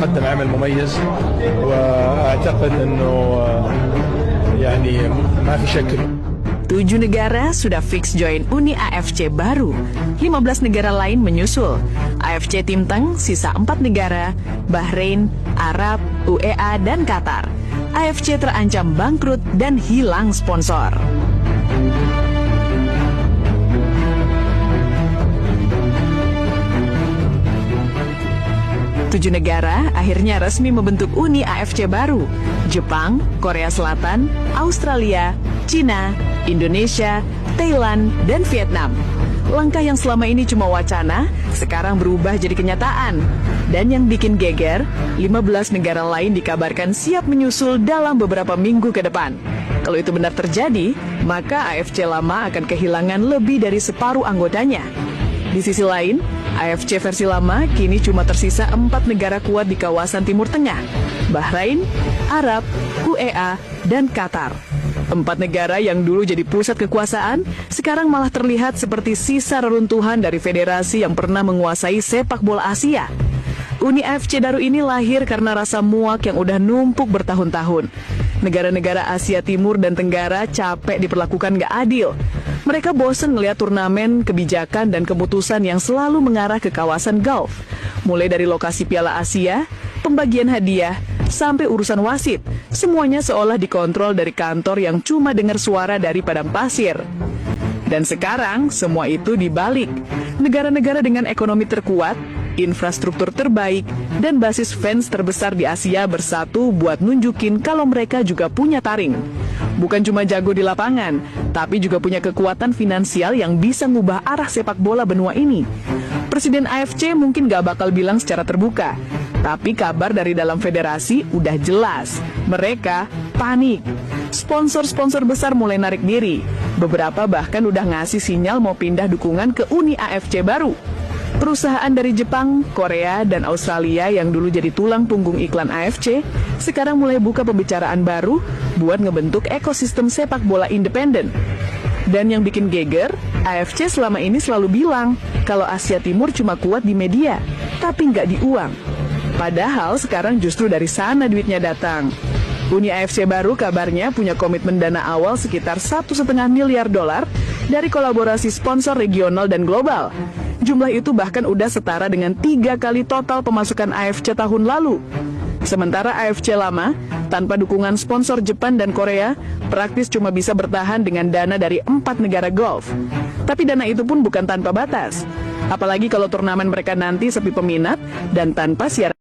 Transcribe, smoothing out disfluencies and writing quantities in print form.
قدم عمل مميز واعتقد انه يعني ما في شك. 7 negara sudah fix join Uni AFC baru. 15 negara lain menyusul. AFC Timteng sisa 4 negara, Bahrain, Arab, UEA, dan Qatar. AFC terancam bangkrut dan hilang sponsor. Tujuh negara akhirnya resmi membentuk Uni AFC baru. Jepang, Korea Selatan, Australia, Cina, Indonesia, Thailand, dan Vietnam. Langkah yang selama ini cuma wacana, sekarang berubah jadi kenyataan. Dan yang bikin geger, 15 negara lain dikabarkan siap menyusul dalam beberapa minggu ke depan. Kalau itu benar terjadi, maka AFC lama akan kehilangan lebih dari separuh anggotanya. Di sisi lain, AFC versi lama kini cuma tersisa 4 negara kuat di kawasan Timur Tengah, Bahrain, Arab, UEA, dan Qatar. 4 negara yang dulu jadi pusat kekuasaan, sekarang malah terlihat seperti sisa reruntuhan dari federasi yang pernah menguasai sepak bola Asia. Uni AFC baru ini lahir karena rasa muak yang udah numpuk bertahun-tahun. Negara-negara Asia Timur dan Tenggara capek diperlakukan gak adil. Mereka bosan melihat turnamen, kebijakan, dan keputusan yang selalu mengarah ke kawasan Gulf. Mulai dari lokasi Piala Asia, pembagian hadiah, sampai urusan wasit. Semuanya seolah dikontrol dari kantor yang cuma dengar suara dari padang pasir. Dan sekarang, semua itu dibalik. Negara-negara dengan ekonomi terkuat, infrastruktur terbaik, dan basis fans terbesar di Asia bersatu buat nunjukin kalau mereka juga punya taring. Bukan cuma jago di lapangan, tapi juga punya kekuatan finansial yang bisa ngubah arah sepak bola benua ini. Presiden AFC mungkin gak bakal bilang secara terbuka, tapi kabar dari dalam federasi udah jelas. Mereka panik. Sponsor-sponsor besar mulai narik diri. Beberapa bahkan udah ngasih sinyal mau pindah dukungan ke Uni AFC baru. Perusahaan dari Jepang, Korea, dan Australia yang dulu jadi tulang punggung iklan AFC, sekarang mulai buka pembicaraan baru buat ngebentuk ekosistem sepak bola independen. Dan yang bikin geger, AFC selama ini selalu bilang kalau Asia Timur cuma kuat di media, tapi nggak di uang. Padahal sekarang justru dari sana duitnya datang. Uni AFC baru kabarnya punya komitmen dana awal sekitar $1,5 miliar dari kolaborasi sponsor regional dan global. Jumlah itu bahkan udah setara dengan 3 kali total pemasukan AFC tahun lalu. Sementara AFC lama, tanpa dukungan sponsor Jepang dan Korea, praktis cuma bisa bertahan dengan dana dari 4 negara Gulf. Tapi dana itu pun bukan tanpa batas. Apalagi kalau turnamen mereka nanti sepi peminat dan tanpa siaran.